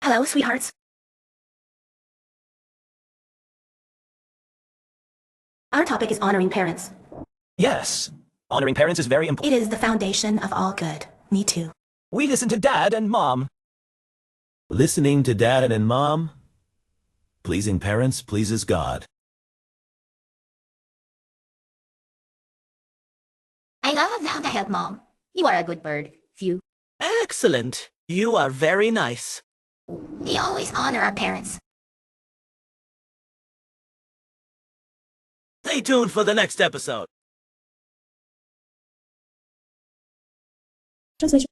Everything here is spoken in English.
Hello, sweethearts. Our topic is honoring parents. Yes, honoring parents is very important. It is the foundation of all good. Me too. We listen to Dad and Mom. Listening to Dad and Mom? Pleasing parents pleases God. I love how to help Mom. You are a good bird. Phew. Excellent. You are very nice. We always honor our parents. Stay tuned for the next episode. Translation.